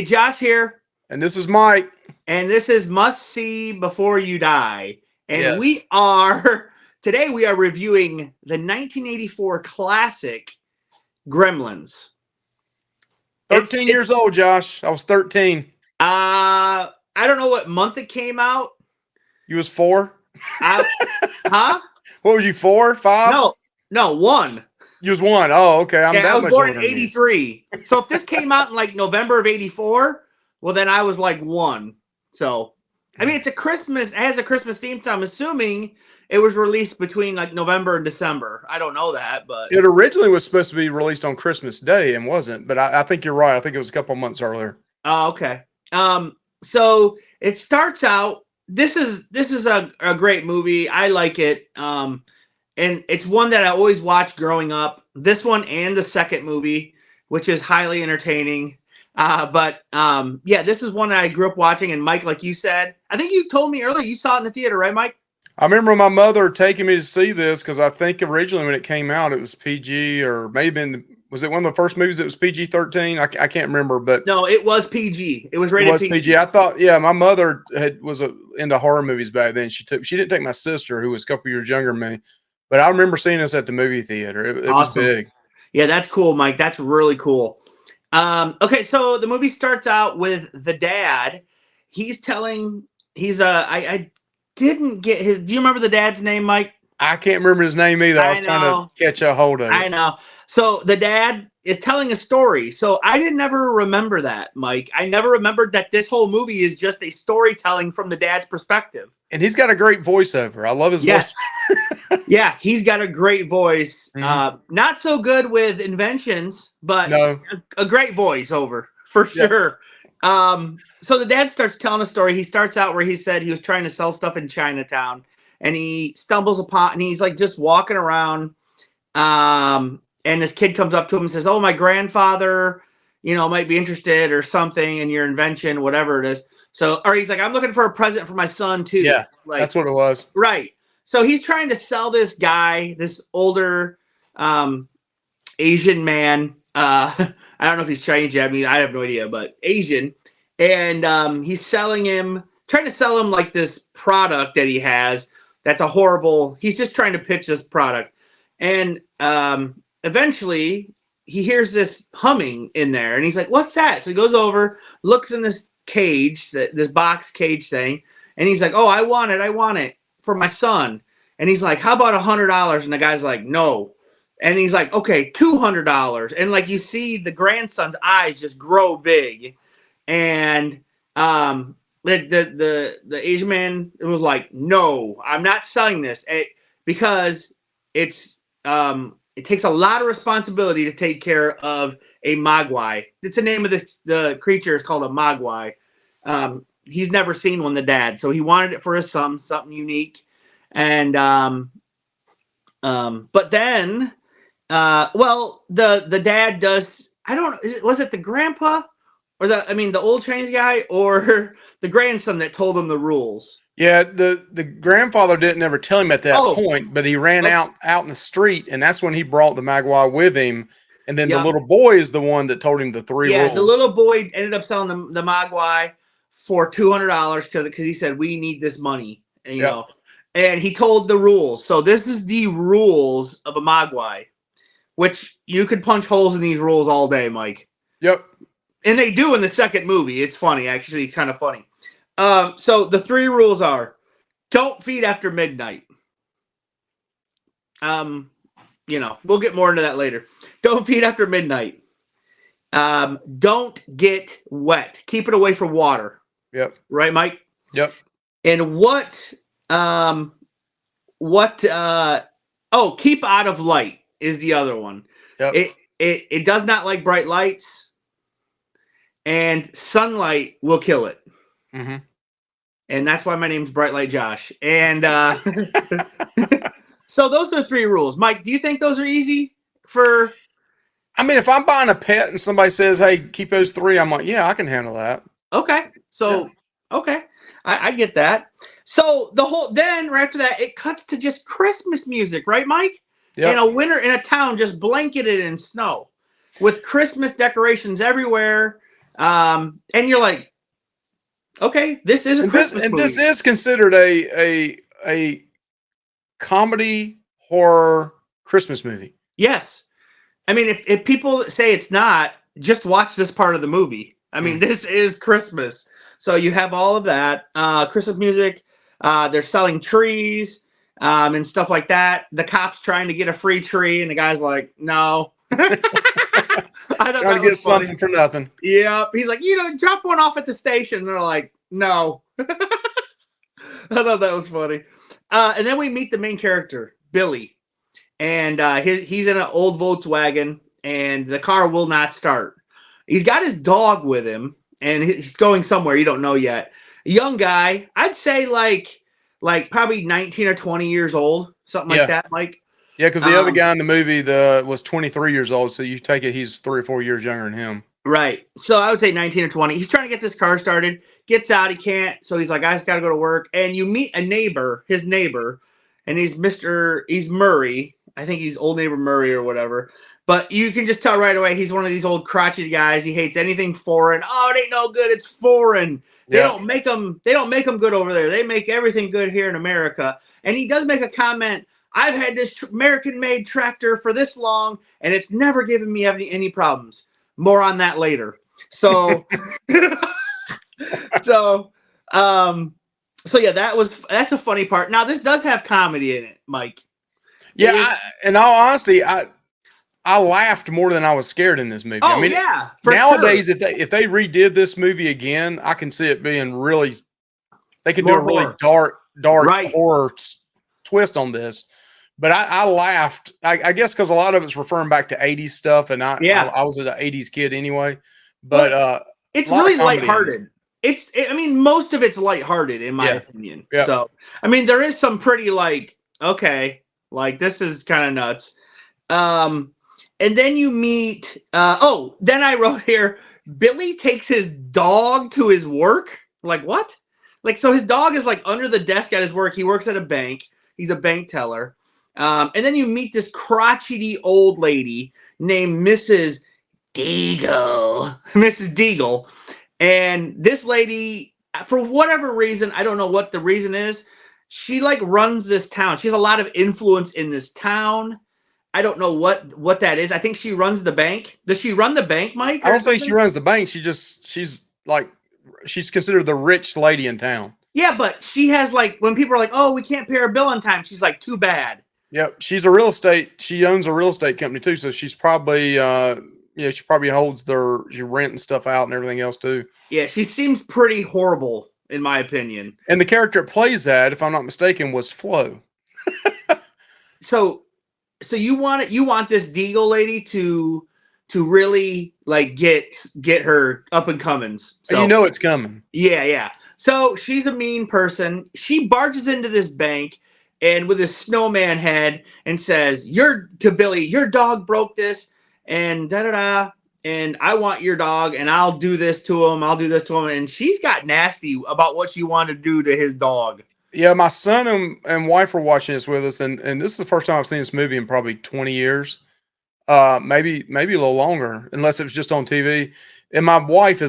Josh here. And this is Mike. And this is Must See Before You Die. And Yes. today we are reviewing the 1984 classic Gremlins. 13 years old, Josh. I was 13. I don't know what month it came out. You was 4? Huh? What was you, 4, 5? No, 1. You was 1. Oh, okay. I was born in 83. So if this came out in like November of 84, well, then I was like 1. So, I mean, it has a Christmas theme. So I'm assuming it was released between like November and December. I don't know that, but it originally was supposed to be released on Christmas Day and wasn't. But I think you're right. I think it was a couple months earlier. Oh, okay. So it starts out. This is a great movie. I like it. And it's one that I always watched growing up. This one and the second movie, which is highly entertaining. But this is one that I grew up watching. And Mike, like you said, I think you told me earlier you saw it in the theater, right, Mike? I remember my mother taking me to see this because I think originally when it came out, it was PG, or maybe was it one of the first movies that was PG-13? I can't remember, but no, it was PG. It was rated PG. I thought, my mother was into horror movies back then. She didn't take my sister, who was a couple years younger than me, but I remember seeing this at the movie theater. It was big. Yeah, that's cool, Mike. That's really cool. Okay, so the movie starts out with the dad. I didn't get his. Do you remember the dad's name, Mike? I can't remember his name either. I was trying to catch a hold of it. I know. So the dad is telling a story. So I didn't ever remember that, Mike. I never remembered that this whole movie is just a storytelling from the dad's perspective. And he's got a great voiceover. I love his voice. Yeah, he's got a great voice. Mm-hmm. Not so good with inventions, but a great voiceover for sure. So the dad starts telling a story. He starts out where he said he was trying to sell stuff in Chinatown, and he stumbles upon, and he's like just walking around. And this kid comes up to him and says, "Oh, my grandfather, might be interested or something in your invention, whatever it is." Or he's like, "I'm looking for a present for my son too." Yeah, that's what it was. Right. So he's trying to sell this guy, this older Asian man. I don't know if he's Chinese, Japanese. I have no idea, but Asian. And he's trying to sell him like this product that he has. That's he's just trying to pitch this product. And eventually he hears this humming in there and he's like, "What's that?" So he goes over, looks in this cage, this box cage thing. And he's like, "Oh, I want it for my son." And he's like, "How about $100?" And the guy's like, "No." And he's like, "Okay, $200." And like, you see the grandson's eyes just grow big. And the Asian man was like, "No, I'm not selling this because it takes a lot of responsibility to take care of a mogwai." It's the name of the creature is called a mogwai. He's never seen one, the dad, so he wanted it for his son, something unique. And but then the dad does, I don't know, was it the grandpa or the old Chinese guy or the grandson that told him the rules? Yeah, the grandfather didn't ever tell him at that point, but he ran out in the street, and that's when he brought the mogwai with him. And then the little boy is the one that told him the 3 rules. Yeah, the little boy ended up selling the mogwai for $200 because he said, "We need this money," and and he told the rules. So this is the rules of a mogwai, which you could punch holes in these rules all day, Mike. Yep. And they do in the second movie. It's funny, actually. It's kind of funny. So the 3 rules are: don't feed after midnight. We'll get more into that later. Don't feed after midnight. Don't get wet. Keep it away from water. Yep. Right, Mike? Yep. And keep out of light is the other one. Yep. It does not like bright lights, and sunlight will kill it. Mm-hmm. And that's why my name's Bright Light Josh. And so those are the 3 rules. Mike, do you think those are easy for? I mean, if I'm buying a pet and somebody says, "Hey, keep those 3," I'm like, "Yeah, I can handle that." Okay. So, okay. I get that. So then right after that, it cuts to just Christmas music, right, Mike? Yep. In a town just blanketed in snow with Christmas decorations everywhere. And you're like, okay, this is a Christmas movie. This is considered a comedy horror Christmas movie. Yes. I mean, if people say it's not, just watch this part of the movie. I mean, this is Christmas. So you have all of that. Christmas music. They're selling trees and stuff like that. The cop's trying to get a free tree, and the guy's like, no. I thought trying to get something for nothing. Yep. He's like, drop one off at the station. And they're like, no. I thought that was funny. And then we meet the main character, Billy. And he's in an old Volkswagen, and the car will not start. He's got his dog with him, and he's going somewhere you don't know yet. A young guy, I'd say like probably 19 or 20 years old, something like that, Mike. Yeah, because the other guy in the movie was 23 years old, so you take it he's 3 or 4 years younger than him. Right. So I would say 19 or 20. He's trying to get this car started, gets out, he can't, so he's like, I just got to go to work. And you meet his neighbor, and he's Murray. I think he's old neighbor Murray or whatever. But you can just tell right away he's one of these old crotchety guys. He hates anything foreign. Oh, it ain't no good. It's foreign. They don't make them good over there. They make everything good here in America. And he does make a comment. I've had this American-made tractor for this long, and it's never given me any problems. More on that later. So, so yeah, that's a funny part. Now this does have comedy in it, Mike. Yeah, in all honesty, I laughed more than I was scared in this movie. Oh, I mean, yeah. Nowadays, sure. if they redid this movie again, I can see it being really. They could do a really dark horror twist on this. But I laughed. I guess because a lot of it's referring back to 80s stuff, and I was an 80s kid anyway. But it's really lighthearted. I mean, most of it's lighthearted in my opinion. Yeah. So I mean, there is some pretty okay. This is kind of nuts. And then you meet, then I wrote here, Billy takes his dog to his work. Like, what? So his dog is under the desk at his work. He works at a bank. He's a bank teller. And then you meet this crotchety old lady named Mrs. Deagle. Mrs. Deagle. And this lady, for whatever reason, I don't know what the reason is, she runs this town. She has a lot of influence in this town. I don't know what that is. I think she runs the bank. Does she run the bank, Mike? I don't think she runs the bank. She's considered the rich lady in town. Yeah, but she has when people are like, oh, we can't pay our bill on time. She's like, too bad. Yep. She's a real estate. She owns a real estate company too. So she's probably, she probably holds their rent and stuff out and everything else too. Yeah. She seems pretty horrible in my opinion. And the character that plays that, if I'm not mistaken, was Flo. So you want this Deagle lady to really get her up and comings. So it's coming. Yeah. So she's a mean person. She barges into this bank and with a snowman head and says, to Billy, your dog broke this and da-da-da. And I want your dog and I'll do this to him. And she's got nasty about what she wanted to do to his dog. Yeah, my son and wife were watching this with us, and this is the first time I've seen this movie in probably 20 years, maybe a little longer, unless it was just on TV. And my wife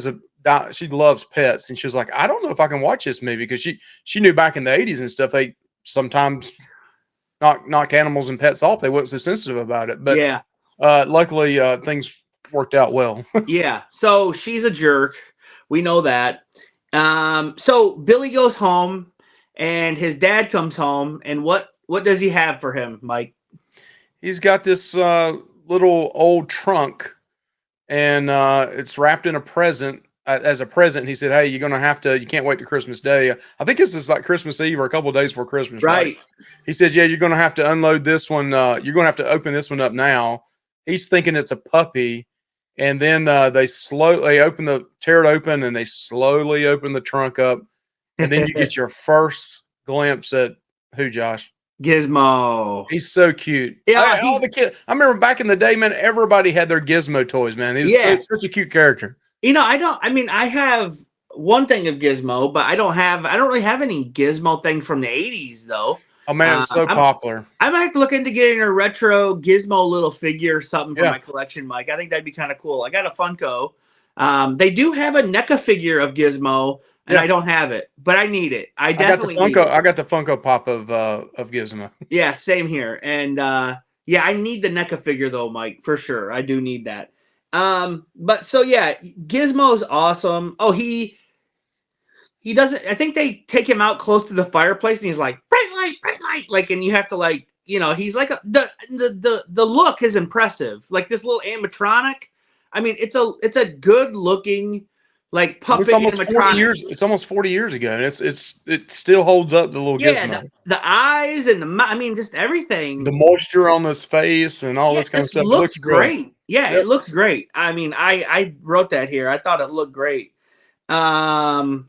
she loves pets, and she was like, I don't know if I can watch this movie because she knew back in the 80s and stuff they sometimes knocked animals and pets off. They weren't so sensitive about it, but yeah, luckily things worked out well. Yeah, so she's a jerk. We know that. So Billy goes home. And his dad comes home, and what does he have for him, Mike? He's got this little old trunk, and it's wrapped in a present. As a present, he said, "Hey, you can't wait to Christmas Day." I think this is Christmas Eve or a couple of days before Christmas, right? He says, "Yeah, you're going to have to unload this one. You're going to have to open this one up now." He's thinking it's a puppy, and then they tear it open, and they slowly open the trunk up. And then you get your first glimpse at who, Josh? Gizmo. He's so cute. Yeah, all the kids. I remember back in the day, man, everybody had their Gizmo toys, man. He was such a cute character. I have one thing of Gizmo, but I don't really have any Gizmo thing from the 80s, though. Oh, man, it's so popular. I might have to look into getting a retro Gizmo little figure or something for my collection, Mike. I think that'd be kind of cool. I got a Funko. They do have a NECA figure of Gizmo, and Yeah, I don't have it, but I need it. I I got the definitely need Funko. it. I got the Funko Pop of Gizmo. Yeah, same here. And yeah, I need the NECA figure though, Mike, for sure. I do need that. But so yeah, Gizmo's awesome. Oh, he doesn't. I think they take him out close to the fireplace, and he's like bright light, like, and you have to like, he's like the look is impressive. Like this little animatronic. I mean, it's a good looking like It's puppet almost 40 animatronic. years. It's almost 40 years ago, and it still holds up. The little Yeah, Gizmo, the eyes and I mean, just the everything. moisture on his face, and all Yeah, this it kind of just stuff. It looks looks good. great. Yeah, Yep. it looks great. I mean, I wrote that here. I thought it looked great. Um,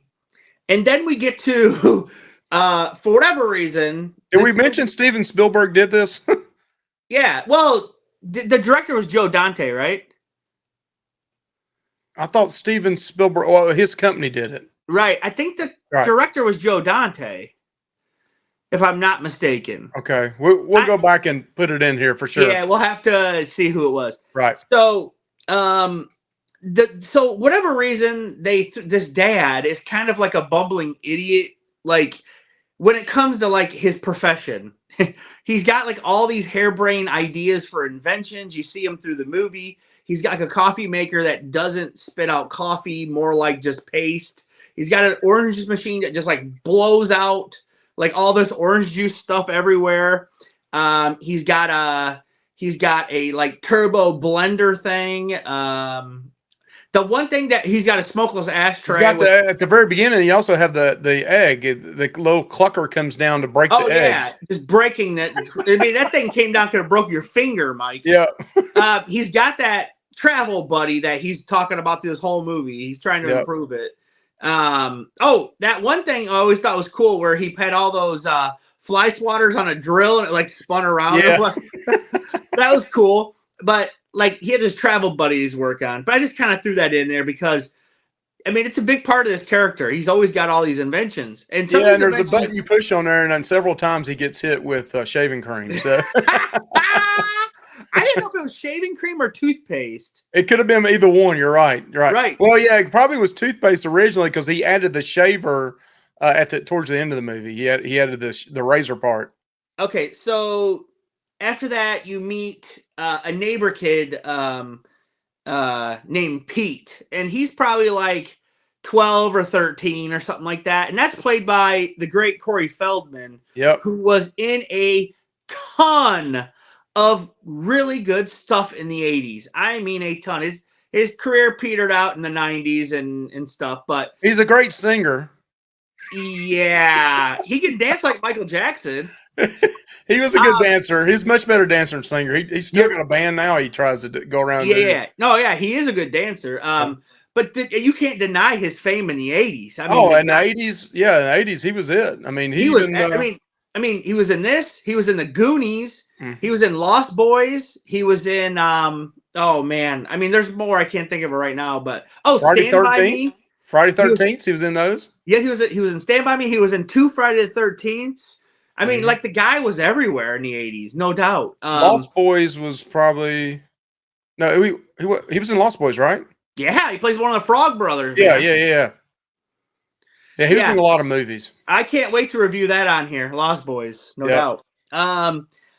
and then we get to for whatever reason, Did we this mention movie. Steven Spielberg did this? Yeah, well, the director was Joe Dante, right? I thought Steven Spielberg. Well, his company did it. Right. I think the Right. director was Joe Dante, if I'm not mistaken. Okay. We'll I go back and put it in here for sure. Yeah, we'll have to see who it was. Right. So, so whatever reason this dad is kind of like a bumbling idiot, like when it comes to like his profession. He's got like all these harebrained ideas for inventions. You see him through the movie. He's got like a coffee maker that doesn't spit out coffee, more like just paste. He's got an orange juice machine that just like blows out like all this orange juice stuff everywhere. He's got a like turbo blender thing. The one thing that he's got a smokeless He's ashtray got with. the at the very beginning. He also have the egg. The little clucker comes down to break Oh the yeah, eggs. just breaking that. I mean, that thing came down, could have broke your finger, Mike. Yeah. He's got that travel buddy that he's talking about through this whole movie. He's trying to Yep. improve it. Oh, that one thing I always thought was cool where he had all those fly swatters on a drill and it like spun around. Yeah. That was cool. But like he had his travel buddies work on. But I just kind of threw that in there because I mean it's a big part of this character. He's always got all these inventions. And some of Yeah, these and there's a inventions button you push on there, and then several times he gets hit with shaving cream. So I didn't know if it was shaving cream or toothpaste. it could have been either one. You're right. You're right. Right. Well, yeah, it probably was toothpaste originally because he added the shaver towards the end of the movie. He added the razor part. Okay, so after that, you meet a neighbor kid named Pete, and he's probably like 12 or 13 or something like that. And that's played by the great Corey Feldman, Yep. who was in a ton of really good stuff in the 80s. I mean, a ton. His career petered out in the 90s and stuff, but He's a great singer. yeah, he can dance like Michael Jackson. He was a good dancer. He's a much better dancer and singer. He's still Yep. got a band now. He tries to go around. Yeah. No, yeah, he is a good dancer. But you can't deny his fame in the 80s. I mean, Oh, in the 80s, yeah, in the 80s, he was it. I mean, he was. I mean, he was in this. He was in the Goonies. He was in Lost Boys. He was in. Oh man, I mean, there's more. I can't think of it right now. But Friday Stand by 13th. Me. Friday 13th. He was in those. Yeah, he was in Stand by Me. He was in 2 Friday the 13th. I mean, like the guy was everywhere in the 80s, no doubt. Lost Boys was probably no. He was in Lost Boys, right? Yeah, he plays one of the Frog Brothers. Yeah, man. Yeah, he was in a lot of movies. I can't wait to review that on here. Lost Boys, no doubt.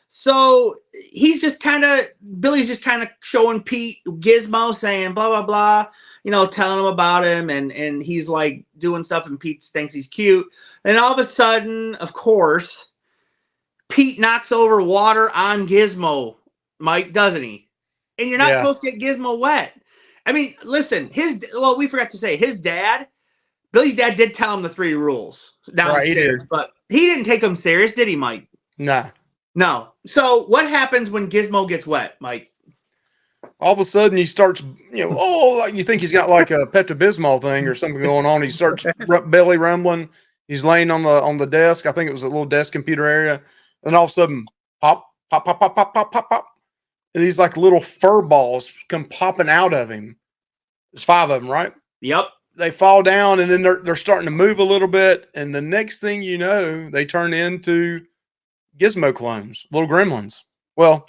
So he's just kind of Billy's just kind of showing Pete Gizmo, saying blah blah blah, telling him about him, and he's like doing stuff, and Pete thinks he's cute. And all of a sudden, of course, Pete knocks over water on Gizmo, Mike, doesn't he? And you're not supposed to get Gizmo wet. I mean, listen, we forgot to say Billy's dad did tell him the 3 rules downstairs, but he didn't take them serious, did he, Mike? Nah. No. So what happens when Gizmo gets wet, Mike? All of a sudden he starts, like you think he's got like a Pepto-Bismol thing or something going on. He starts belly rumbling. He's laying on the desk. I think it was a little desk computer area. And all of a sudden, pop, pop, pop, pop, pop, pop, pop, pop. And these like little fur balls come popping out of him. There's 5 of them, right? Yep. They fall down, and then they're starting to move a little bit. And the next thing you know, they turn into Gizmo clones, little gremlins. Well,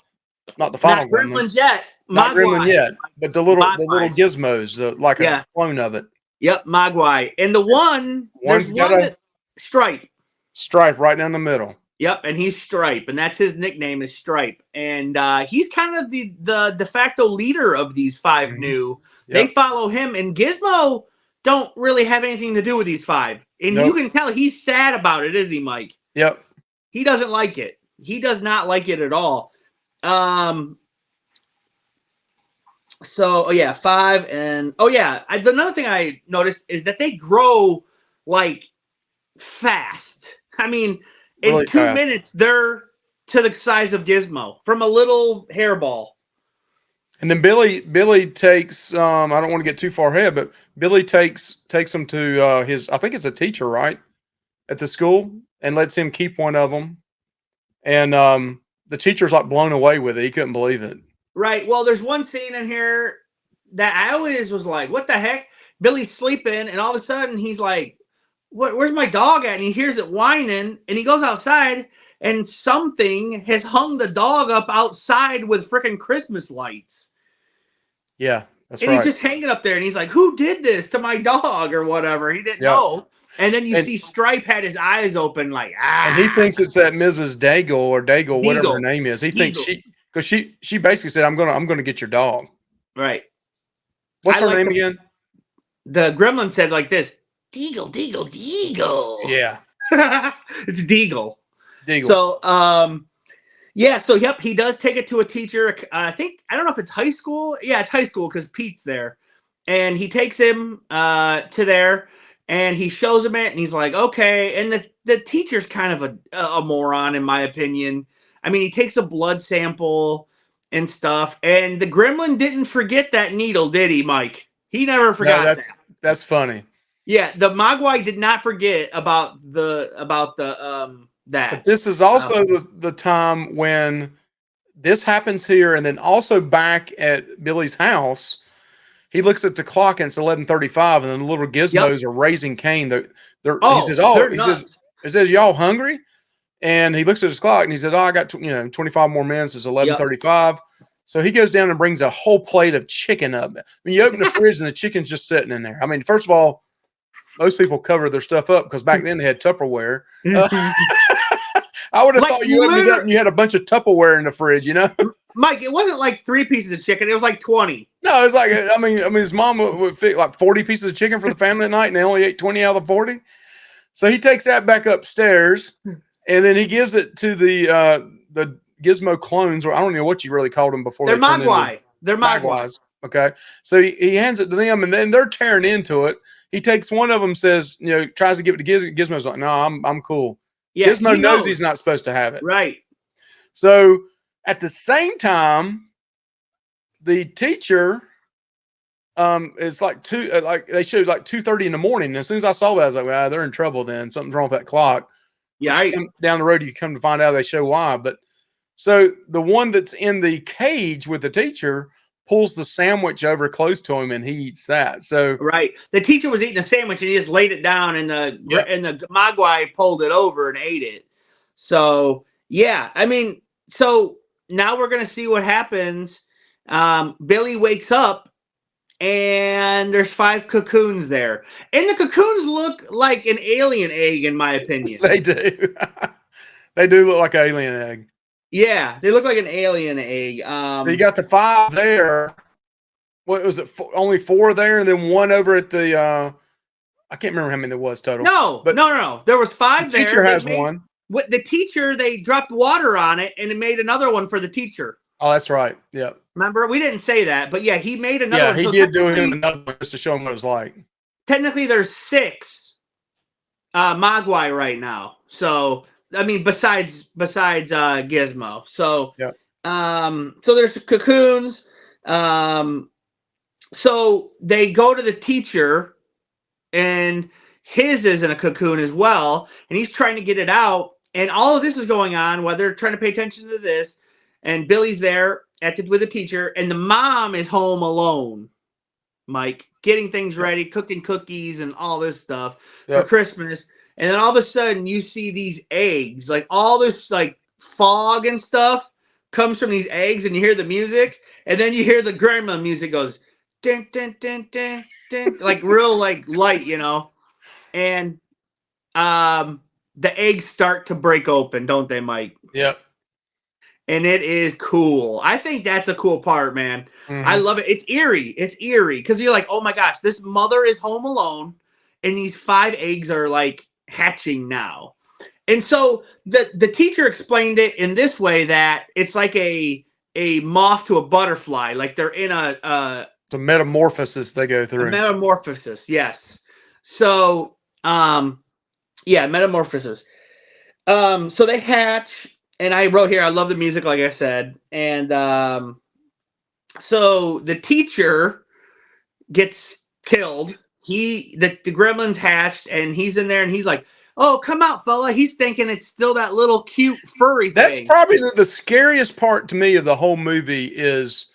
not the final Not Gremlins yet. Not Gremlin Mogwai. yet, but the little Mogwais. gizmos, like a Yeah. clone of it. Yep. Mogwai. And there's One's got one a that Stripe. stripe right down the middle. Yep, and he's Stripe, and that's his nickname is Stripe, and he's kind of the de facto leader of these 5 Mhm. new. They Yep. follow him, and Gizmo don't really have anything to do with these 5, and you Nope. can tell he's sad about it, is he, Mike? Yep. He doesn't like it. He does not like it at all. So, oh yeah, 5, and oh yeah, another thing I noticed is that they grow like fast. I mean, in Really 2 fast. minutes, they're to the size of Gizmo from a little hairball. And then Billy takes I don't want to get too far ahead, but Billy takes him to his, I think it's a teacher, right, at the school, and lets him keep one of them. And the teacher's like blown away with it. He couldn't believe it. Right. Well, there's one scene in here that I always was like, what the heck? Billy's sleeping, and all of a sudden he's like, where's my dog at? And he hears it whining, and he goes outside, and something has hung the dog up outside with freaking Christmas lights. Yeah, that's And right. he's just hanging up there, and he's like, who did this to my dog or whatever? He didn't Yep. know. And then you And- see Stripe had his eyes open like, ah. And he thinks it's that Mrs. Daigle or Daigle, whatever her Deagle. name is. He thinks Deagle. because she basically said, I'm gonna get your dog. Right. What's I her like name again? The gremlin said like this, Deagle, Deagle, Deagle. Yeah, It's Deagle. Deagle. So, yeah, so yep, he does take it to a teacher. I don't know if it's high school. Yeah, it's high school because Pete's there. And he takes him to there, and he shows him it, and he's like, okay. And the teacher's kind of a moron, in my opinion. I mean, he takes a blood sample and stuff, and the gremlin didn't forget that needle, did he, Mike? He never forgot that. That's funny. Yeah, the Mogwai did not forget about that. But this is also the time when this happens here, and then also back at Billy's house, he looks at the clock and it's 11:35, and then the little gizmos are raising Cain. He says, y'all hungry? And he looks at his clock and he says, I got 25 more minutes. It's 11:35. So he goes down and brings a whole plate of chicken up. I mean, you open the fridge and the chicken's just sitting in there. I mean, first of all, most people cover their stuff up because back then they had Tupperware. I would have thought you opened it up and you had a bunch of Tupperware in the fridge, Mike, it wasn't like 3 pieces of chicken. It was like 20. No, it was like, I mean, his mom would fit like 40 pieces of chicken for the family at night, and they only ate 20 out of the 40. So he takes that back upstairs, and then he gives it to the Gizmo clones, or I don't know what you really called them before. They're Mogwai. They're Mogwais. Okay. So he hands it to them, and then they're tearing into it. He takes one of them, says, tries to give it to Gizmo. Gizmo's like, no, I'm cool. Yeah, Gizmo knows he's not supposed to have it. Right. So at the same time, the teacher is like they showed like 2:30 in the morning. And as soon as I saw that, I was like, well, they're in trouble then. Something's wrong with that clock. Yeah. Down the road, you come to find out they show why. But so the one that's in the cage with the teacher pulls the sandwich over close to him, and he eats that. So right, the teacher was eating a sandwich, and he just laid it down, and the Mogwai pulled it over and ate it. So yeah, I mean, so now we're gonna see what happens. Billy wakes up, and there's 5 cocoons there, and the cocoons look like an alien egg, in my opinion. They do. They do look like an alien egg. Yeah, they look like an alien egg. You got the 5 there. What was it? Only 4 there, and then 1 over at the. I can't remember how many there was total. No. There was 5 there. The teacher has 1. With the teacher, they dropped water on it, and it made another one for the teacher. Oh, that's right. Yeah. Remember, we didn't say that, but yeah, he made another one. Yeah, he did do another one just to show him what it was like. Technically, there's 6 Mogwai right now. So. I mean, besides Gizmo. So, yeah. So there's cocoons. So they go to the teacher, and his is in a cocoon as well, and he's trying to get it out. And all of this is going on while they're trying to pay attention to this. And Billy's there with the teacher, and the mom is home alone, Mike, getting things ready, cooking cookies and all this stuff for Christmas. And then all of a sudden you see these eggs, like all this like fog and stuff comes from these eggs, and you hear the music, and then you hear the grandma music goes dun, dun, dun, dun, dun, like real like light, and the eggs start to break open, don't they, Mike? Yep. And it is cool. I think that's a cool part, man. I Mm-hmm. love it. It's eerie. It's eerie because you're like, oh my gosh, this mother is home alone, and these 5 eggs are like hatching now. And so the teacher explained it in this way, that it's like a moth to a butterfly, like they're in It's a metamorphosis they go a through. metamorphosis. Yes. So yeah, metamorphosis. So they hatch, and I wrote here, I love the music, like I said, and so the teacher gets killed. The gremlins hatched, and he's in there, and he's like, "Oh, come out, fella!" He's thinking it's still that little cute furry That's thing. probably the scariest part to me of the whole movie is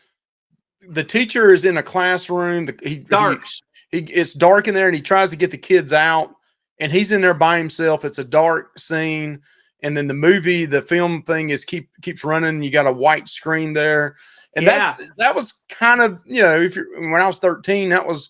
the teacher is in a classroom. Dark. It's dark in there, and he tries to get the kids out, and he's in there by himself. It's a dark scene, and then the film thing keeps running. You got a white screen there, and Yeah. that was kind of when I was 13, that was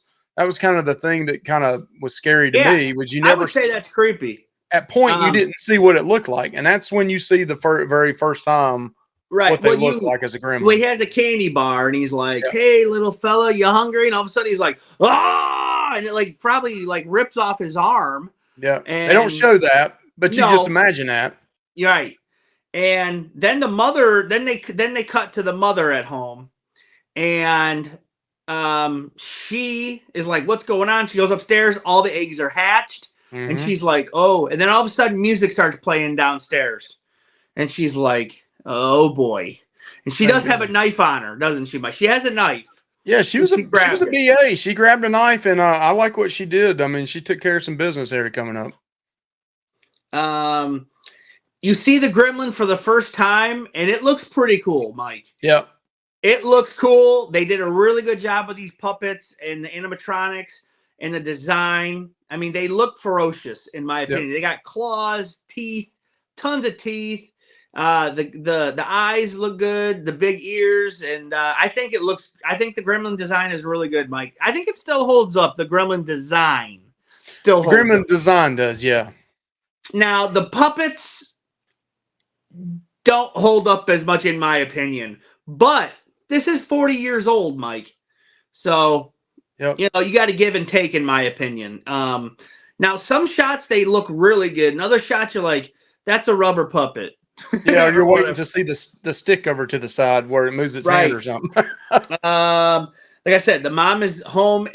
kind of the thing that kind of was scary to me. Was you I never would say that's creepy. at point you didn't see what it looked like, and that's when you see the very first time Right. what they look like as a gremlin. Well, he has a candy bar, and he's like, Yeah. "Hey, little fella, you hungry?" And all of a sudden, he's like, "Ah!" And it like probably like rips off his arm. Yeah, And they don't show that, but you just No. imagine that. You're right. And then the mother, then they cut to the mother at home, and she is like, "What's going on?" She goes upstairs. All the eggs are hatched, and Mhm. she's like, "Oh!" And then all of a sudden, music starts playing downstairs, and she's like, "Oh boy!" And she does have a knife on her, doesn't she? Mike? She has a knife. Yeah, she was a grabbed it. BA. She grabbed a knife, and I like what she did. I mean, she took care of some business there coming up. You see the gremlin for the first time, and it looks pretty cool, Mike. Yep. It looks cool. They did a really good job with these puppets and the animatronics and the design. I mean, they look ferocious, in my opinion. Yep. They got claws, teeth, tons of teeth. The eyes look good, the big ears, and I think the gremlin design is really good, Mike. I think it still holds up. The gremlin design still The holds gremlin up. design does, yeah. Now the puppets don't hold up as much, in my opinion, but this is 40 years old, Mike. So, Yep. you got to give and take, in my opinion. Now, some shots, they look really good. And other shots, you're like, that's a rubber puppet. Yeah, you're waiting to see the stick over to the side where it moves its hand or something. Like I said, the mom is home.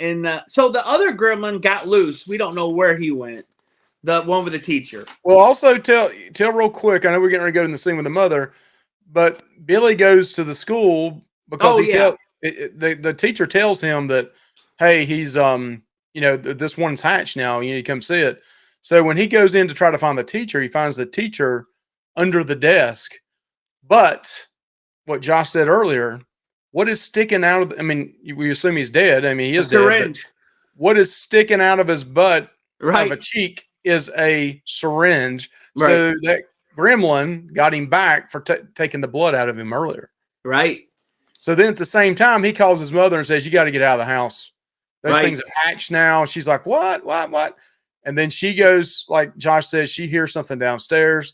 So the other gremlin got loose. We don't know where he went. The one with the teacher. Well, also tell real quick. I know we're getting ready to go in the scene with the mother, but Billy goes to the school because the teacher tells him that, hey, he's this one's hatched now. You need to come see it. So when he goes in to try to find the teacher, he finds the teacher under the desk. But what Josh said earlier, what is sticking out of? I mean, we assume he's dead. I mean, he is dead. Syringe. What is sticking out of his butt, right, of a cheek, is a syringe. Right. So that gremlin got him back for taking the blood out of him earlier. Right. So then at the same time, he calls his mother and says, "You got to get out of the house. Those Right. things have hatched now." She's like, "What? And then she goes, like Josh says, she hears something downstairs.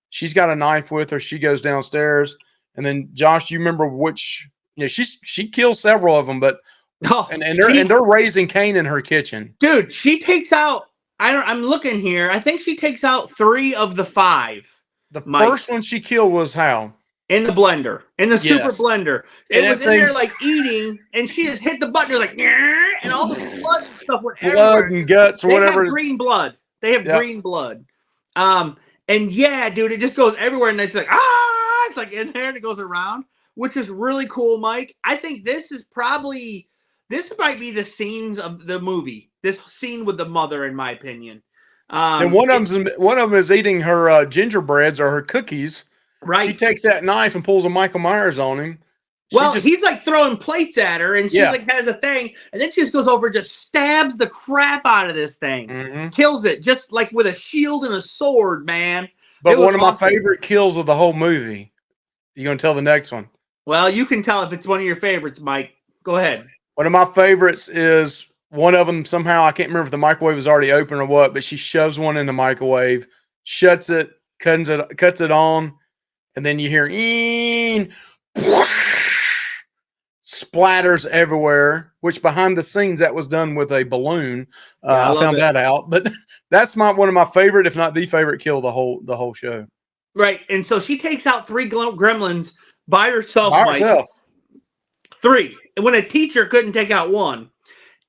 She's got a knife with her. She goes downstairs. And then Josh, do you remember which, she kills several of them, but they're raising Cain in her kitchen. Dude, she takes out, I'm looking here. I think she takes out 3 of the 5. The first one she killed was how? In the blender, in the super blender. It was in there like eating, and she just hit the button, like, and all the blood and stuff went everywhere. Blood and guts or whatever. They have green blood. They have green blood. And yeah, dude, it just goes everywhere, and it's like, it's like in there, and it goes around, which is really cool, Mike. I think this might be the scenes of the movie. This scene with the mother, in my opinion. And one of them is eating her gingerbreads or her cookies. Right. She takes that knife and pulls a Michael Myers on him. He's like throwing plates at her, and she like has a thing, and then she just goes over and just stabs the crap out of this thing, kills it just like with a shield and a sword, man. But one of my favorite kills of the whole movie You gonna tell the next one? Well, you can tell if it's one of your favorites, Mike. Go ahead. One of my favorites is one of them. Somehow I can't remember if the microwave was already open or what, but she shoves one in the microwave, shuts it, cuts it on, and then you hear splatters everywhere. Which behind the scenes that was done with a balloon. Yeah, I I love found it. that out, but that's one of my favorite, if not the favorite, kill the whole show. Right. And so she takes out 3 gremlins by herself, By Mike. herself. 3. When a teacher couldn't take out 1.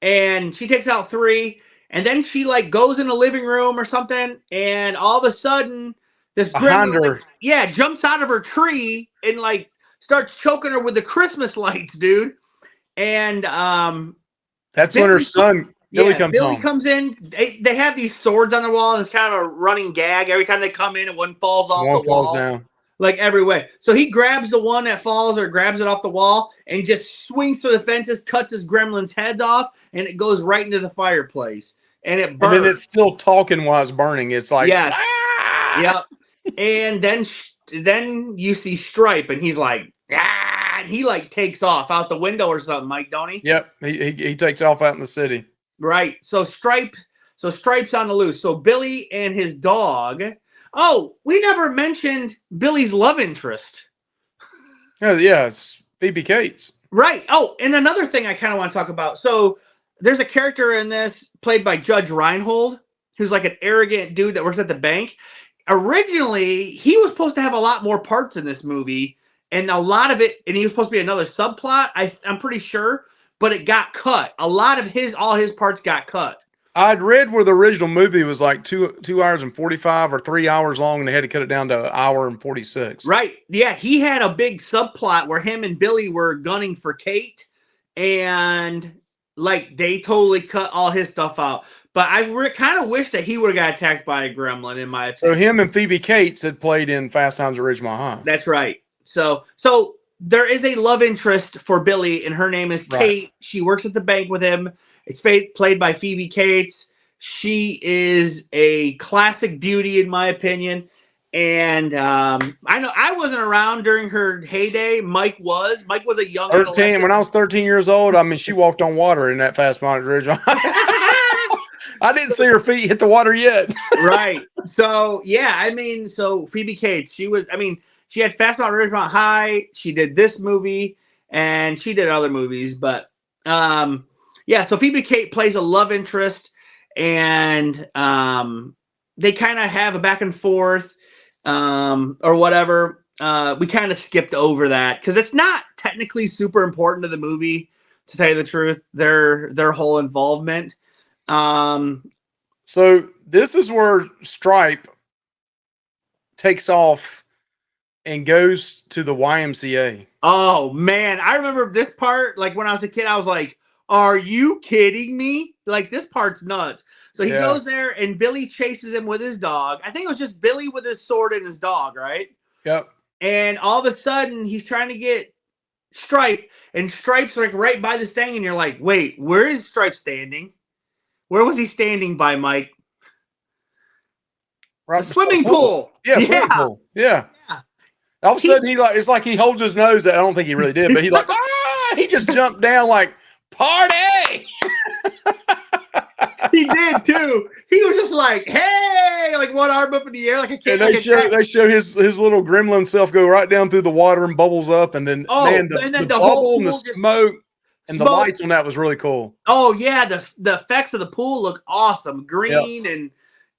And she takes out 3. And then she like goes in the living room or something. And all of a sudden, this Behind gremlin, her. like, jumps out of her tree and like starts choking her with the Christmas lights, dude. And that's when her son Billy comes Billy home. comes in. They have these swords on the wall, and it's kind of a running gag. Every time they come in, and one falls off the wall. Falls down. Like every way. So he grabs the one that falls or grabs it off the wall and just swings through the fences, cuts his gremlin's heads off, and it goes right into the fireplace. And it burns. And then it's still talking while it's burning. It's like, yes. Yep. And then you see Stripe, and he's like, and he like takes off out the window or something, Mike, don't he? Yep. He takes off out in the city. Right. So Stripe's on the loose. So Billy and his dog. Oh, we never mentioned Billy's love interest. Oh, yeah, it's Phoebe Cates. Right. Oh, and another thing I kind of want to talk about. So there's a character in this played by Judge Reinhold, who's like an arrogant dude that works at the bank. Originally, he was supposed to have a lot more parts in this movie, and a lot of it, and he was supposed to be another subplot, I'm pretty sure, but it got cut. A lot of all his parts got cut. I'd read where the original movie was like 2 hours and 45 or 3 hours long, and they had to cut it down to an hour and 46. Right. Yeah, he had a big subplot where him and Billy were gunning for Kate, and like they totally cut all his stuff out. But I kind of wish that he would have got attacked by a gremlin, in my opinion. So him and Phoebe Cates had played in Fast Times at Ridgemont High. That's right. So there is a love interest for Billy, and her name is Kate. Right. She works at the bank with him. It's played by Phoebe Cates. She is a classic beauty, in my opinion. And I know I wasn't around during her heyday. Mike was. Mike was a young 13. When I was 13 years old, I mean, she walked on water in that Fast Times at Ridgemont High. I didn't see her feet hit the water yet. Right. So, yeah, I mean, so Phoebe Cates, she had Fast Times at Ridgemont High. She did this movie, and she did other movies. But, yeah, so Phoebe Cates plays a love interest, and they kind of have a back and forth or whatever. We kind of skipped over that because it's not technically super important to the movie, to tell you the truth, their whole involvement. So this is where Stripe takes off and goes to the YMCA. Oh man, I remember this part. Like when I was a kid, I was like, "Are you kidding me?" Like this part's nuts. So he goes there, and Billy chases him with his dog. I think it was just Billy with his sword and his dog, right? Yep. And all of a sudden, he's trying to get Stripe, and Stripe's like right by this thing, and you're like, "Wait, where is Stripe standing? Where was he standing by, Mike?" Right, the swimming pool. Yeah, swimming pool. Yeah. All of a sudden, it's like he holds his nose. I don't think he really did, but he's like, he just jumped down like, party. He did too. He was just like, hey, like one arm up in the air, like a kid. And they show his little gremlin self go right down through the water and bubbles up, and then the bubble and the smoke and the lights on that was really cool. Oh yeah, the effects of the pool look awesome, green and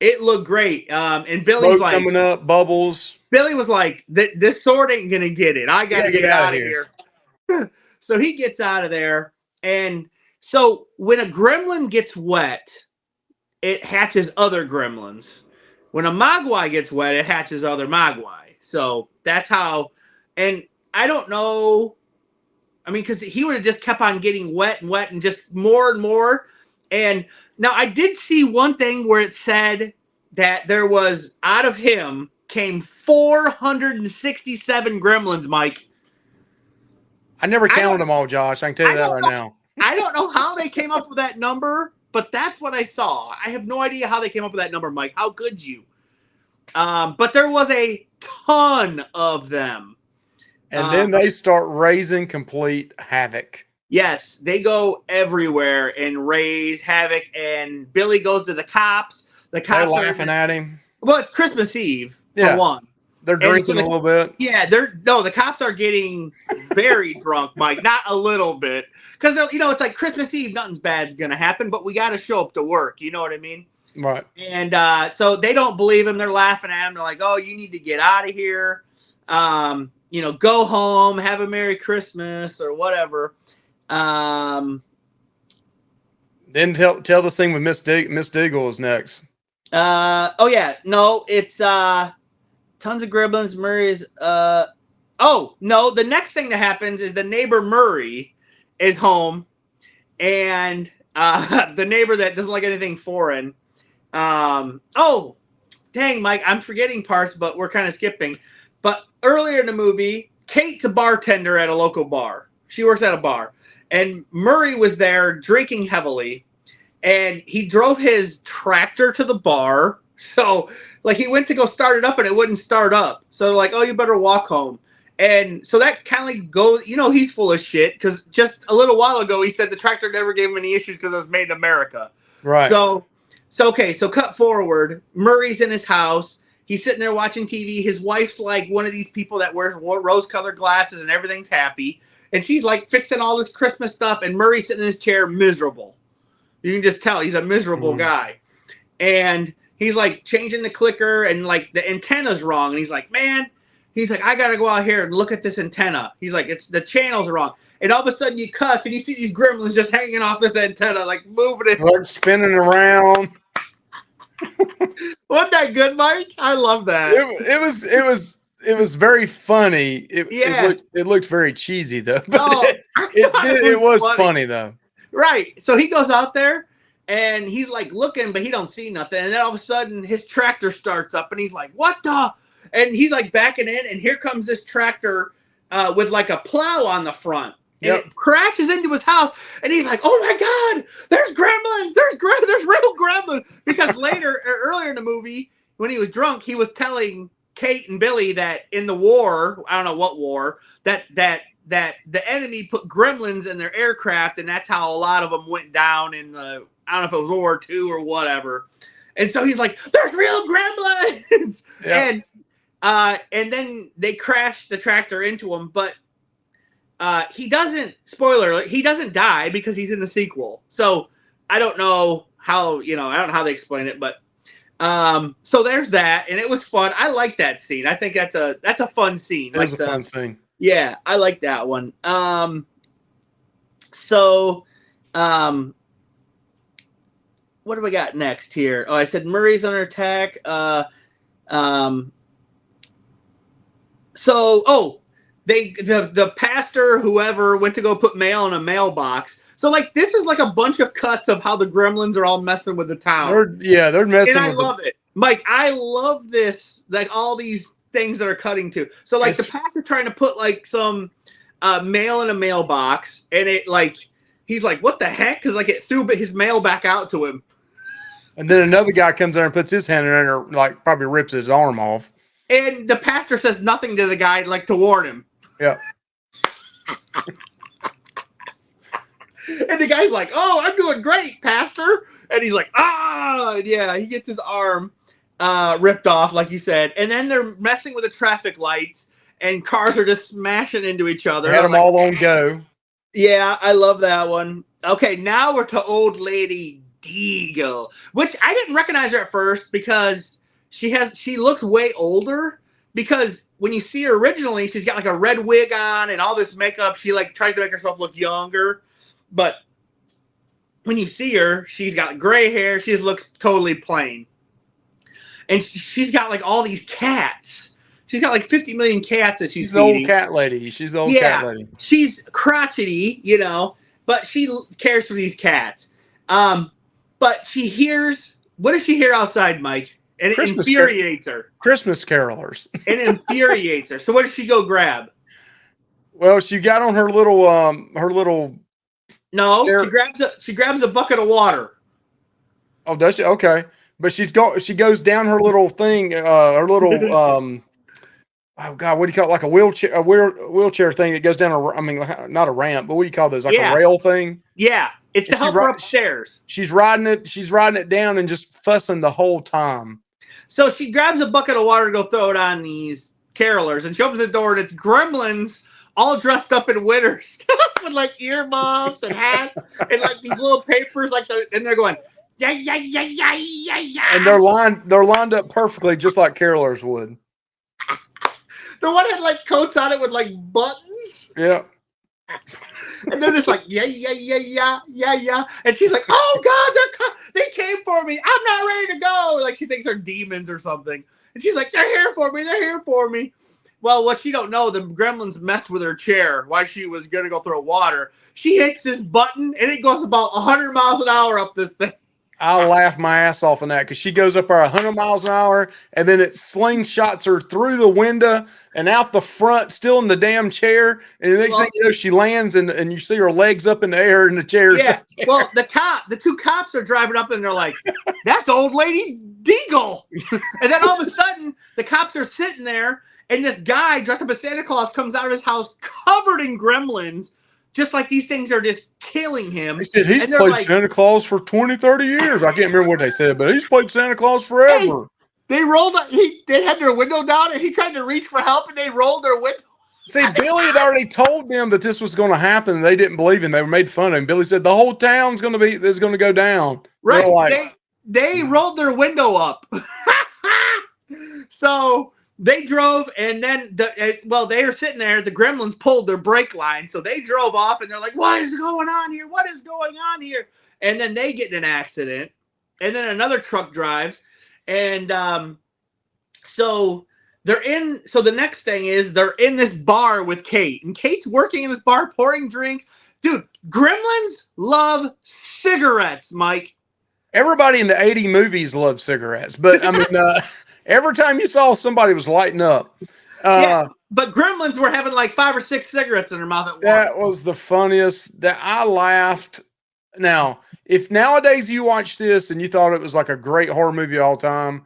it looked great. And Billy's like coming up, bubbles. Billy was like, this sword ain't gonna get it. I gotta get out of here. So he gets out of there, and so when a gremlin gets wet, it hatches other gremlins. When a mogwai gets wet, it hatches other mogwai. So that's how. And I don't know. I mean, because he would have just kept on getting wet and just more and more. And now I did see one thing where it said that there was, out of him came 467 gremlins, Mike. I never counted them all, Josh. I can tell you that right now. I don't know how they came up with that number, but that's what I saw. I have no idea how they came up with that number, Mike. How could you? But there was a ton of them. And then they start raising complete havoc. Yes, they go everywhere and raise havoc. And Billy goes to the cops. The They're cops are laughing at him. well, it's Christmas Eve for Yeah. one. They're And so drinking a little bit. yeah, the cops are getting very drunk, Mike. Not a little bit, because it's like Christmas Eve. Nothing's bad's gonna happen, but we got to show up to work. You know what I mean? Right. And so they don't believe him. They're laughing at him. They're like, "Oh, you need to get out of here. Go home, have a Merry Christmas or whatever." Then tell this thing with Miss Deagle is next. Oh yeah, no, it's tons of gremlins. Murray's. Oh no, the next thing that happens is the neighbor Murray is home, and the neighbor that doesn't like anything foreign. Oh, dang, Mike, I'm forgetting parts, but we're kind of skipping. But earlier in the movie, Kate's a bartender at a local bar. She works at a bar, and Murray was there drinking heavily, and he drove his tractor to the bar. So, like, he went to go start it up, and it wouldn't start up. So, like, oh, you better walk home. And so that kind of goes, he's full of shit, because just a little while ago, he said the tractor never gave him any issues because it was made in America. Right. So cut forward. Murray's in his house. He's sitting there watching TV. His wife's like one of these people that wears rose-colored glasses and everything's happy. And she's like fixing all this Christmas stuff, and Murray's sitting in his chair miserable. You can just tell he's a miserable guy. And he's like changing the clicker, and like the antenna's wrong. And he's like, man, I got to go out here and look at this antenna. He's like, the channels are wrong. And all of a sudden you cut and you see these gremlins just hanging off this antenna, like moving it. Like spinning around. Wasn't that good, Mike? I love that. It was very funny. It looked very cheesy though. But it was funny though. Right. So he goes out there and he's like looking, but he don't see nothing. And then all of a sudden his tractor starts up and he's like, what the? And he's like backing in, and here comes this tractor with like a plow on the front. And it crashes into his house, and he's like, "Oh my God, there's gremlins! There's real gremlins!" Because earlier in the movie, when he was drunk, he was telling Kate and Billy that in the war, I don't know what war, that the enemy put gremlins in their aircraft, and that's how a lot of them went down in the, I don't know if it was World War II or whatever. And so he's like, "There's real gremlins!" And then they crash the tractor into him, but he doesn't, spoiler alert, he doesn't die because he's in the sequel. So I don't know how, I don't know how they explain it, but so there's that, and it was fun. I like that scene. I think that's a fun scene. It was a fun scene. Yeah, I like that one. What do we got next here? Oh, I said Murray's under attack. The pastor, whoever, went to go put mail in a mailbox. So, like, this is like a bunch of cuts of how the gremlins are all messing with the town. They're messing. And I love it, Mike. I love this. Like all these things that are cutting to. So, like, the pastor trying to put like some mail in a mailbox, and it like he's like, "What the heck?" Because like it threw his mail back out to him. And then another guy comes there and puts his hand in there, and like probably rips his arm off. And the pastor says nothing to the guy, like to warn him. Yeah. And the guy's like, "Oh, I'm doing great, pastor." And he's like, "Ah, yeah." He gets his arm ripped off, like you said. And then they're messing with the traffic lights, and cars are just smashing into each other. Had them like, all on go. Yeah, I love that one. Okay, now we're to old lady Deagle, which I didn't recognize her at first because she looks way older, because when you see her originally, she's got like a red wig on and all this makeup. She like tries to make herself look younger, but when you see her, she's got gray hair. She just looks totally plain. And she's got like all these cats. She's got like 50 million cats that she's feeding. The old cat lady. She's the old cat lady. She's crotchety, but she cares for these cats. But she hears, what does she hear outside, Mike? And it infuriates her. Christmas carolers. It infuriates her. So what does she go grab? Well, she got on her little No, she grabs a bucket of water. Oh, does she? Okay. But she goes down her little thing, oh God, what do you call it? Like a wheelchair thing that goes down I mean, not a ramp, but what do you call those? Like a Yeah, rail thing. yeah. It's And to help her upstairs. she's riding it. She's riding it down and just fussing the whole time. So she grabs a bucket of water to go throw it on these carolers, and she opens the door, and it's Gremlins all dressed up in winter stuff with like earmuffs and hats and like these little papers, and they're going yeah yeah yeah yeah yeah yeah. And they're lined up perfectly, just like carolers would. The one had like coats on it with like buttons. Yeah. And they're just like, yeah, yeah, yeah, yeah, yeah, yeah. And she's like, oh God, they came for me. I'm not ready to go. Like she thinks they're demons or something. And she's like, they're here for me. They're here for me. Well, what she don't know, the Gremlins messed with her chair while she was going to go throw water. She hits this button and it goes about 100 miles an hour up this thing. I laugh my ass off on that because she goes up there 100 miles an hour and then it slingshots her through the window and out the front, still in the damn chair. And the next thing you know, she lands and you see her legs up in the air in the chair. Yeah. Well, the two cops are driving up and they're like, that's old lady Deagle. And then all of a sudden, the cops are sitting there and this guy dressed up as Santa Claus comes out of his house covered in gremlins. Just like these things are just killing him. They said he's played like, Santa Claus for 20, 30 years. I can't remember what they said, but he's played Santa Claus forever. Hey, they had their window down and he tried to reach for help and they rolled their window. See, Billy had already told them that this was going to happen. And they didn't believe him. They were made fun of him. Billy said the whole town's going to go down. Right. Like, they rolled their window up. So they drove, and then they were sitting there. The Gremlins pulled their brake line, so they drove off, and they're like, "What is going on here? What is going on here?" And then they get in an accident, and then another truck drives, and so they're in. So the next thing is they're in this bar with Kate, and Kate's working in this bar, pouring drinks. Dude, Gremlins love cigarettes, Mike. Everybody in the 80 movies loved cigarettes, but I mean. Every time you saw somebody was lighting up. Yeah, but Gremlins were having like 5 or 6 cigarettes in their mouth at once. That was the funniest. That I laughed. Now, if nowadays you watch this and you thought it was like a great horror movie all the time,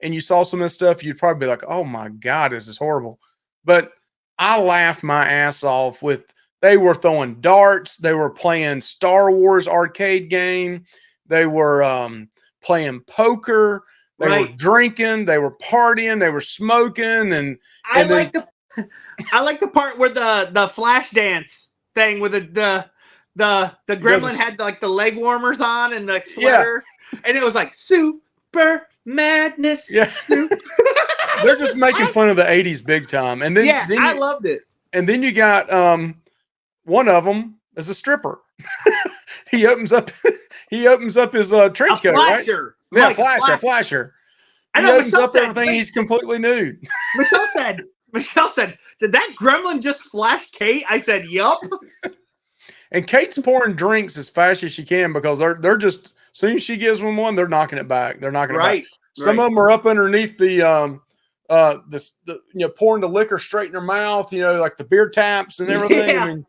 and you saw some of this stuff, you'd probably be like, "Oh my God, this is horrible." But I laughed my ass off they were throwing darts, they were playing Star Wars arcade game, they were playing poker. They were drinking, they were partying, they were smoking, and I like the part where the flash dance thing with the gremlin had like the leg warmers on and the sweater, and it was like super madness. Yeah, they're just making fun of the 80s big time, and then I loved it. And then you got one of them is a stripper. he opens up his trench coat, right? Yeah, flasher. He opens up everything. He's completely nude. Michelle said, did that gremlin just flash Kate? I said, yup. And Kate's pouring drinks as fast as she can because they're just, as soon as she gives them one, they're knocking it back. They're knocking it back. Some of them are up underneath the pouring the liquor straight in their mouth, like the beer taps and everything. Yeah. I mean,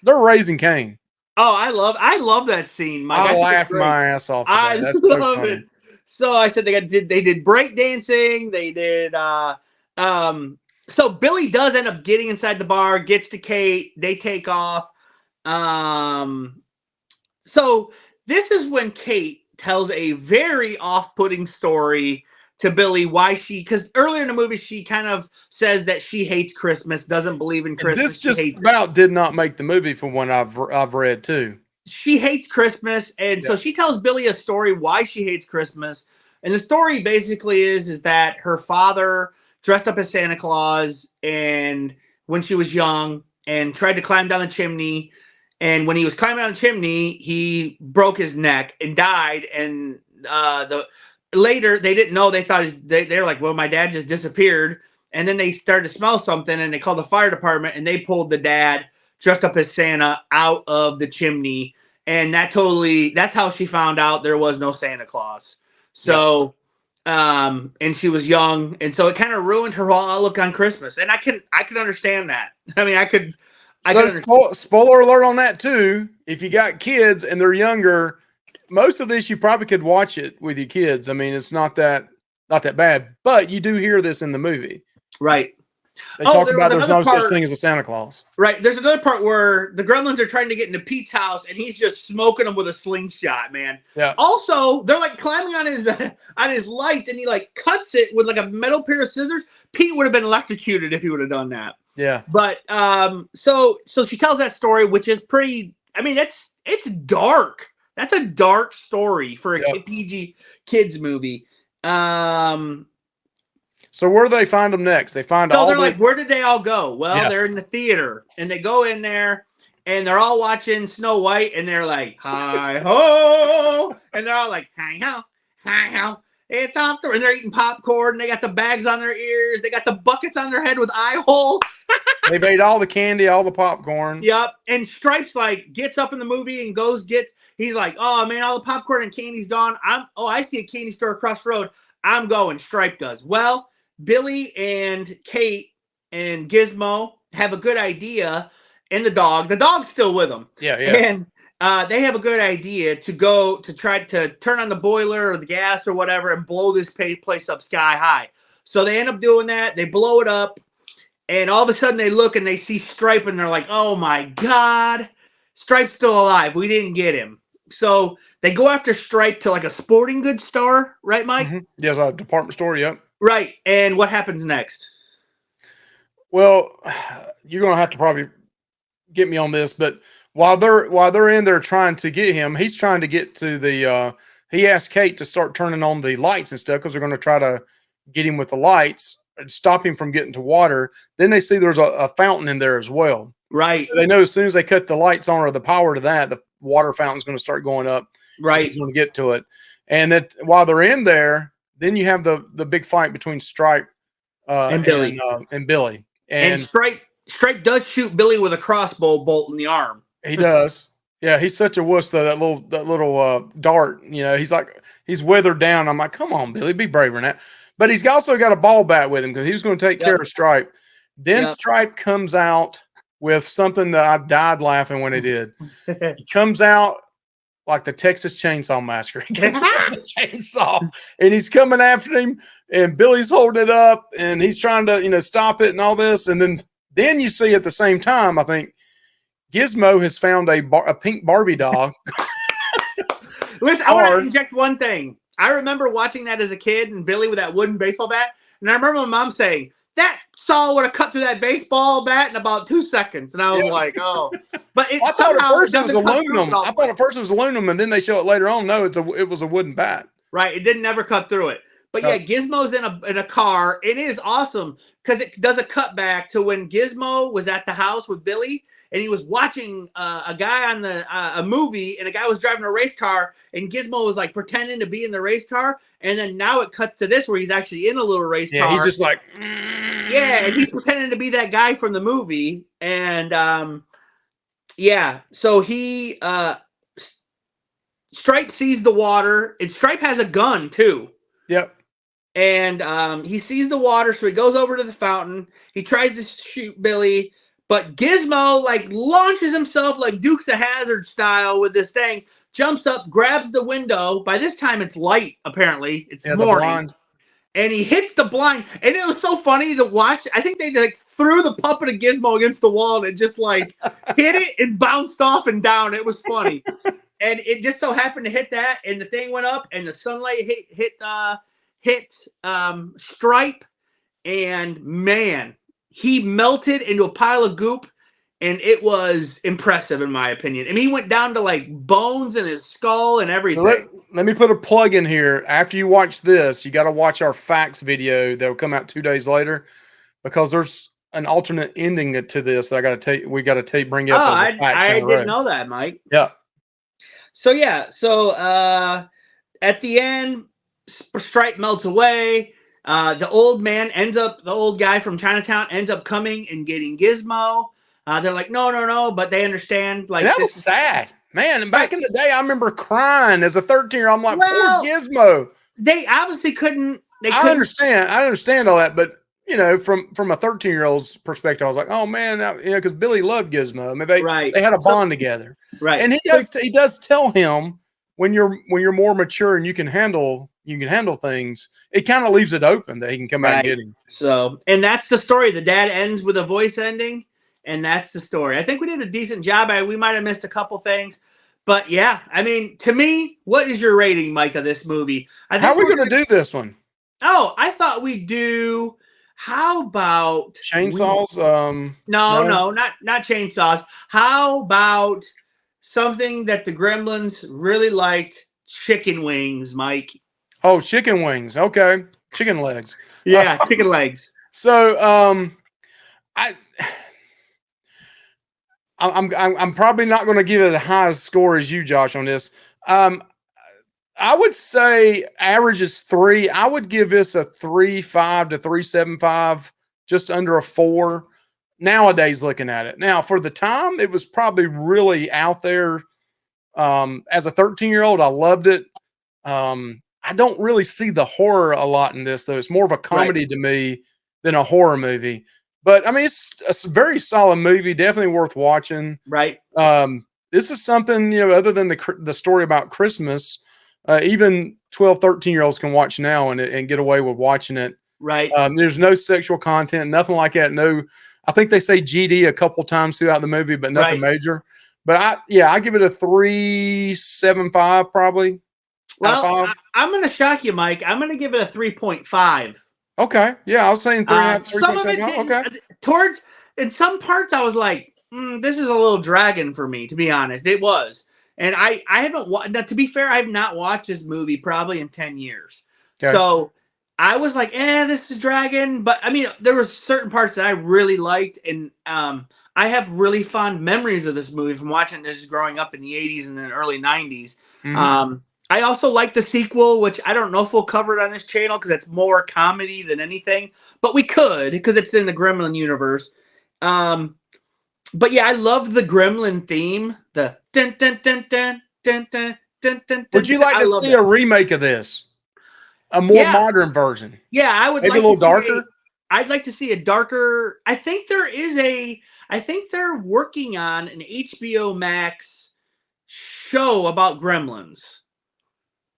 they're raising Cain. Oh, I love that scene. I laughed my ass off. I love it. So I said they did break dancing. They did. So Billy does end up getting inside the bar, gets to Kate. They take off. So this is when Kate tells a very off-putting story to Billy because earlier in the movie she kind of says that she hates Christmas, doesn't believe in Christmas. This just about did not make the movie from what I've read too. She hates Christmas, and so she tells Billy a story why she hates Christmas. And the story basically is that her father dressed up as Santa Claus and when she was young and tried to climb down the chimney. And when he was climbing down the chimney, he broke his neck and died. And later they didn't know. They thought they're like, well, my dad just disappeared. And then they started to smell something and they called the fire department and they pulled the dad dressed up as Santa out of the chimney. And that's how she found out there was no Santa Claus. So, and she was young. And so it kind of ruined her whole outlook on Christmas. And I can understand that. I mean, I could spoiler alert on that too. If you got kids and they're younger, most of this you probably could watch it with your kids. I mean, it's not that bad, but you do hear this in the movie. Right. They Oh, talk there was about there's another no such part. thing as a Santa Claus. Right. There's another part where the Gremlins are trying to get into Pete's house, and he's just smoking them with a slingshot, man. Yeah. Also, they're like climbing on his lights, and he like cuts it with like a metal pair of scissors. Pete would have been electrocuted if he would have done that. Yeah. But so she tells that story, which is pretty. I mean, it's dark. That's a dark story for a PG kids movie. So where do they find them next? They find So they're like, where did they all go? Well, Yeah. they're in the theater, and they go in there, and they're all watching Snow White, and they're like, hi ho, and they're all like, hi ho, it's off the, and they're eating popcorn, and they got the bags on their ears, they got the buckets on their head with eye holes. They've ate all the candy, all the popcorn. Yep. And Stripes like gets up in the movie and goes he's like, oh man, all the popcorn and candy's gone. I see a candy store across the road. I'm going. Stripe does. Well, Billy and Kate and Gizmo have a good idea, and the dog's still with them. Yeah. And they have a good idea to go to try to turn on the boiler or the gas or whatever and blow this place up sky high. So they end up doing that. They blow it up, and all of a sudden they look and they see Stripe, and they're like, oh my God, Stripe's still alive. We didn't get him. So they go after Stripe to like a sporting goods store, right, Mike? Mm-hmm. Yes, a department store, yep. Right. And what happens next? Well, you're gonna have to probably get me on this, but while they're in there trying to get him, he's trying to get to the he asked Kate to start turning on the lights and stuff because they're gonna try to get him with the lights and stop him from getting to water. Then they see there's a fountain in there as well. Right. So they know as soon as they cut the lights on or the power to that, the water fountain's going to start going up. Right. He's going to get to it. And that while they're in there, then you have the big fight between Stripe and Billy. And Billy. And Stripe does shoot Billy with a crossbow bolt in the arm. He does. Yeah, he's such a wuss though. That little dart, he's weathered down. I'm like, come on, Billy, be braver than that. But he's also got a ball bat with him because he was going to take care of Stripe. Then Stripe comes out with something that I died laughing when he did. He comes out like the Texas Chainsaw Massacre. He comes out with the chainsaw, and he's coming after him, and Billy's holding it up, and he's trying to stop it and all this. And then you see at the same time, I think Gizmo has found a pink Barbie doll. Listen, I want to inject one thing. I remember watching that as a kid, and Billy with that wooden baseball bat, and I remember my mom saying, that saw would have cut through that baseball bat in about 2 seconds. And I was like, oh. But I thought at first it was aluminum. I thought at first it was aluminum, and then they show it later on. No, it was a wooden bat. Right. It didn't never cut through it. But yeah, Gizmo's in a car. It is awesome because it does a cutback to when Gizmo was at the house with Billy, and he was watching a guy on a movie, and a guy was driving a race car, and Gizmo was like pretending to be in the race car. And then now it cuts to this where he's actually in a little race car. Yeah, he's just like, yeah, and he's pretending to be that guy from the movie. And so he Stripe sees the water, and Stripe has a gun too. Yep. And he sees the water, so he goes over to the fountain. He tries to shoot Billy, but Gizmo like launches himself like Dukes of Hazzard style with this thing. Jumps up, grabs the window. By this time, it's light, apparently. It's morning. And he hits the blind. And it was so funny to watch. I think they like threw the puppet of Gizmo against the wall, and it just like hit it and bounced off and down. It was funny. And it just so happened to hit that, and the thing went up, and the sunlight hit Stripe. And man, he melted into a pile of goop. And it was impressive, in my opinion. I mean, he went down to like bones in his skull and everything. So let me put a plug in here. After you watch this, you got to watch our facts video that will come out 2 days later, because there's an alternate ending to this that I got to take. We got to bring you up. I didn't know that, Mike. Yeah. So at the end, Stripe melts away. The old guy from Chinatown ends up coming and getting Gizmo. They're like, no, but they understand. Like, that was sad, man. And back in the day, I remember crying as a 13-year-old. I'm like, poor Gizmo. They obviously couldn't. I understand all that, but from a 13-year-old's perspective, I was like, oh man, because Billy loved Gizmo. I mean, they had a bond together, right? And he does tell him when you're more mature and you can handle you can handle things, it kind of leaves it open that he can come out and Right. get him. So, and that's the story. The dad ends with a voice ending, and that's the story. I think we did a decent job. We might have missed a couple things, but yeah, I mean, to me, what is your rating, Mike, of this movie? I How think are we we're going to do this one? Oh, I thought we'd do. How about Chainsaws? No, No. no, not chainsaws. How about something that the Gremlins really liked? Chicken wings, Mike. Oh, chicken wings. Okay, chicken legs. Yeah, chicken legs. So, I, I'm probably not going to give it the highest score as you, Josh, on this. I would say average is 3. I would give this a 3.5 to 3.75, just under a 4. Nowadays, looking at it now, for the time, it was probably really out there. As a 13-year-old, I loved it. I don't really see the horror a lot in this, though. It's more of a comedy to me than a horror movie. But I mean, it's a very solid movie, definitely worth watching. Right. This is something, other than the story about Christmas, even 12, 13-year-olds can watch now and get away with watching it. Right. There's no sexual content, nothing like that. No, I think they say GD a couple times throughout the movie, but nothing major. But I give it a 3.75 probably. Well, I'm going to shock you, Mike. I'm going to give it a 3.5. Okay. Yeah, I was saying 3.5, Some of it 3.75. didn't. Okay. In some parts, I was like, this is a little dragging for me, to be honest. It was. And I haven't watched, to be fair, I have not watched this movie probably in 10 years. Okay. So I was like, this is dragging. But I mean, there were certain parts that I really liked. And I have really fond memories of this movie from watching this growing up in the 80s and then early 90s. Mm-hmm. I also like the sequel, which I don't know if we'll cover it on this channel because it's more comedy than anything. But we could because it's in the Gremlin universe. But yeah, I love the Gremlin theme. The dun dun dun dun dun dun dun dun. Would you like to see a remake of this? A more modern version? Yeah, I would. Maybe a little darker. I'd like to see a darker. I think they're working on an HBO Max show about Gremlins,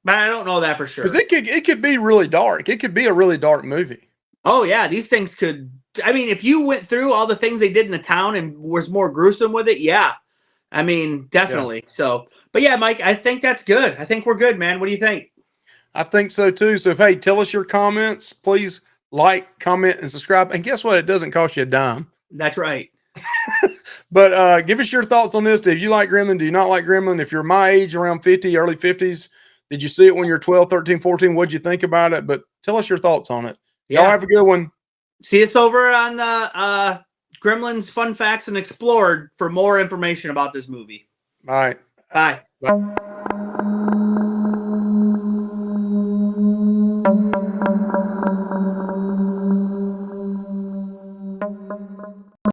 but I don't know that for sure. Because it could be really dark. It could be a really dark movie. Oh yeah, these things could. I mean, if you went through all the things they did in the town and was more gruesome with it, yeah. I mean, definitely. Yeah. So, but yeah, Mike, I think that's good. I think we're good, man. What do you think? I think so too. So, hey, tell us your comments. Please like, comment, and subscribe. And guess what? It doesn't cost you a dime. That's right. But give us your thoughts on this. Do you like Gremlin? Do you not like Gremlin? If you're my age, around 50, early 50s, did you see it when you're 12, 13, 14? What'd you think about it? But tell us your thoughts on it. Yeah. Y'all have a good one. See us over on the Gremlins Fun Facts and Explored for more information about this movie. All right. Bye. Bye.